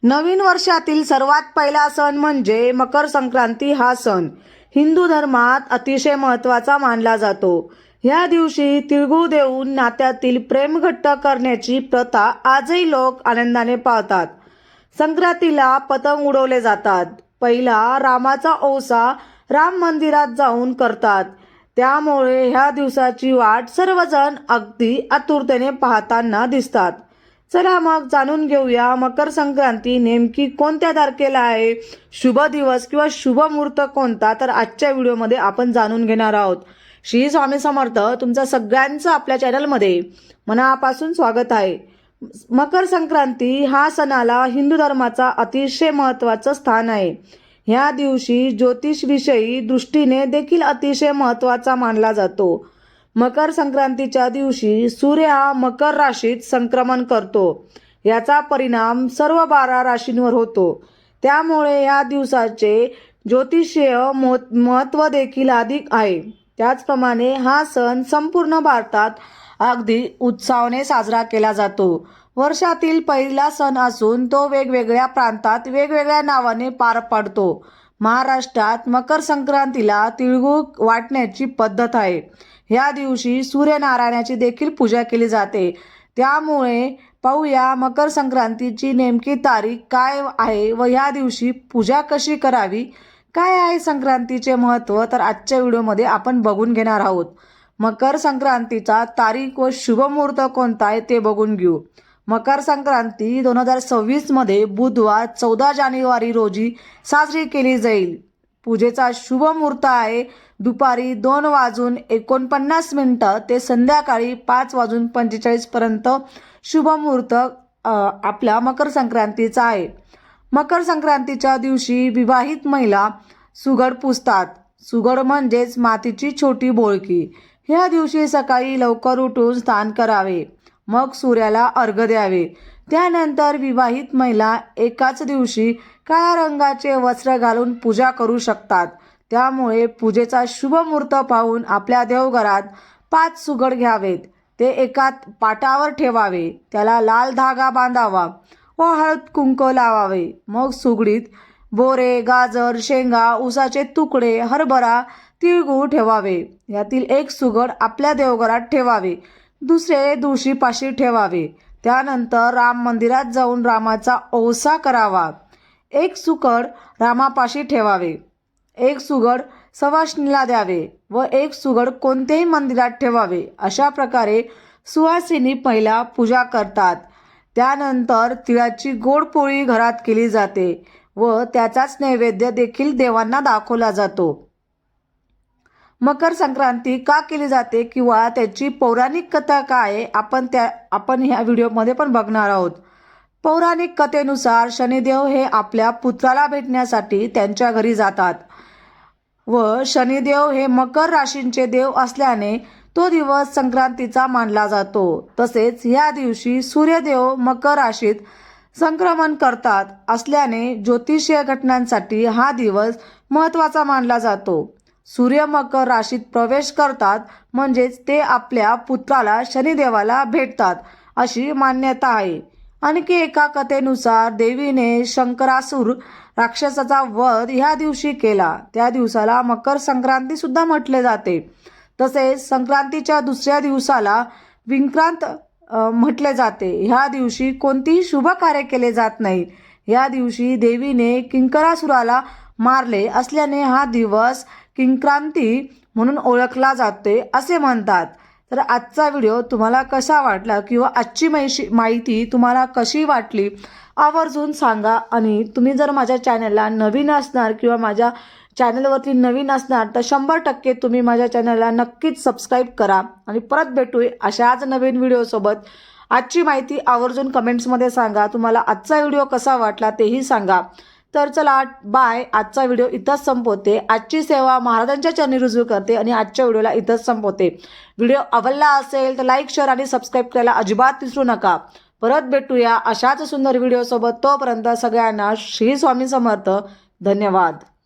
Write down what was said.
नवीन वर्षातील सर्वात पहिला सण म्हणजे मकर संक्रांती हा सण हिंदू धर्मात अतिशय महत्त्वाचा मानला जातो। या दिवशी तिळगुळ देऊन नात्यातील प्रेम घट्ट करण्याची प्रथा आजही लोक आनंदाने पाळतात। संक्रांतीला पतंग उडवले जातात। पहिला रामाचा औसा राम मंदिरात जाऊन करतात, त्यामुळे ह्या दिवसाची वाट सर्वजण अगदी आतुरतेने पाहताना दिसतात। चला मग जाणून घेऊया मकर संक्रांती नेमकी कोणत्या तारखेला आहे, शुभ दिवस किंवा शुभ मुहूर्त कोणता, तर आजच्या व्हिडिओमध्ये आपण जाणून घेणार आहोत। श्री स्वामी समर्थ तुमचं सगळ्यांचं आपल्या चॅनलमध्ये मनापासून स्वागत आहे। मकर संक्रांती हा सणाला हिंदू धर्माचा अतिशय महत्त्वाचं स्थान आहे। ह्या दिवशी ज्योतिषविषयी दृष्टीने देखील अतिशय महत्त्वाचा मानला जातो। मकर संक्रांतीच्या दिवशी सूर्य हा मकर राशीत संक्रमण करतो। याचा परिणाम सर्व 12 राशींवर होतो, त्यामुळे या दिवसाचे ज्योतिषीय महत्त्व देखील अधिक आहे। त्याचप्रमाणे हा सण संपूर्ण भारतात अगदी उत्साहाने साजरा केला जातो। वर्षातील पहिला सण असून तो वेगवेगळ्या प्रांतात वेगवेगळ्या नावाने पार पडतो। महाराष्ट्रात मकर संक्रांतीला तिळगुळ वाटण्याची पद्धत आहे। या दिवशी सूर्यनारायणाची देखील पूजा केली जाते। त्यामुळे पाहूया मकर संक्रांतीची नेमकी तारीख काय आहे व या दिवशी पूजा कशी करावी, काय आहे संक्रांतीचे महत्त्व, तर आजच्या व्हिडिओमध्ये आपण बघून घेणार आहोत। मकर संक्रांतीचा तारीख व शुभ मुहूर्त कोणता आहे ते बघून घेऊ। मकर संक्रांती 2026 मध्ये बुधवार 14 जानेवारी रोजी साजरी केली जाईल। पूजेचा शुभ मुहूर्त आहे दुपारी 2:49 ते संध्याकाळी 5:45 पर्यंत शुभ मुहूर्त आपला मकर संक्रांतीचा आहे। मकर संक्रांतीच्या दिवशी विवाहित महिला सुगड पुजतात। सुगड म्हणजेच मातीची छोटी बोळकी। ह्या दिवशी सकाळी लवकर उठून स्नान करावे, मग सूर्याला अर्घ्य द्यावे। त्यानंतर विवाहित महिला एकाच दिवशी काळ्या रंगाचे वस्त्र घालून पूजा करू शकतात। त्यामुळे पूजेचा शुभ मुहूर्त पाहून आपल्या देवघरात 5 सुगड घ्यावेत, ते एका पाटावर ठेवावे, त्याला लाल धागा बांधावा व हळद कुंकू लावावे। मग सुगडीत बोरे, गाजर, शेंगा, उसाचे तुकडे, हरभरा, तिळगुळ ठेवावे। यातील एक सुगड आपल्या देवघरात ठेवावे, दुसरे तुळशीपाशी ठेवावे। त्यानंतर राम मंदिरात जाऊन रामाचा औसा करावा। एक सुगड रामापाशी ठेवावे, एक सुगड सवाष्णीला द्यावे व एक सुगड कोणत्याही मंदिरात ठेवावे। अशा प्रकारे सुवासिनी पहिला पूजा करतात। त्यानंतर तिळाची गोड पोळी घरात केली जाते व त्याचाच नैवेद्य देखील देवांना दाखवला जातो। मकर संक्रांती का केली जाते किंवा त्याची पौराणिक कथा काय आहे आपण ह्या व्हिडिओमध्ये पण बघणार आहोत। पौराणिक कथेनुसार शनिदेव हे आपल्या पुत्राला भेटण्यासाठी त्यांच्या घरी जातात व शनिदेव हे मकर राशींचे देव असल्याने तो दिवस संक्रांतीचा मानला जातो। तसेच या दिवशी सूर्यदेव मकर राशीत संक्रमण करतात असल्याने ज्योतिषीय घटनांसाठी हा दिवस महत्त्वाचा मानला जातो। सूर्य मकर राशीत प्रवेश करतात म्हणजेच ते आपल्या पुत्राला शनिदेवाला भेटतात अशी मान्यता आहे। आणखी एका कथेनुसार देवीने शंकरासुर राक्षसाचा वध ह्या दिवशी केला, त्या दिवसाला मकर संक्रांती सुद्धा म्हटले जाते। तसेच संक्रांतीच्या दुसऱ्या दिवसाला विंक्रांत म्हटले जाते। ह्या दिवशी कोणतीही शुभ कार्य केले जात नाही। या दिवशी देवीने किंकरासुराला मारले असल्याने हा दिवस किंक्रांती म्हणून ओळखला जाते असे म्हणतात। तर आजचा व्हिडिओ तुम्हाला कसा वाटला किंवा आजची माहिती तुम्हाला कशी वाटली आवर्जून सांगा। आणि तुम्ही जर माझ्या चॅनलला नवीन असणार किंवा माझ्या चॅनलवरती नवीन असणार तर 100% तुम्ही माझ्या चॅनलला नक्कीच सबस्क्राईब करा। आणि परत भेटूया अशाच नवीन व्हिडिओसोबत। आजची माहिती आवर्जून कमेंट्समध्ये सांगा। तुम्हाला आजचा व्हिडिओ कसा वाटला तेही सांगा। तर चला बाय, आजचा व्हिडिओ इथंच संपवते। आजची सेवा महाराजांच्या चरणी रुजू करते आणि आजच्या व्हिडिओला इथंच संपवते। व्हिडिओ आवडला असेल तर लाईक, शेअर आणि सबस्क्राईब करायला अजिबात विसरू नका। परत भेटूया अशाच सुंदर व्हिडिओसोबत। तोपर्यंत सगळ्यांना श्री स्वामी समर्थ। धन्यवाद।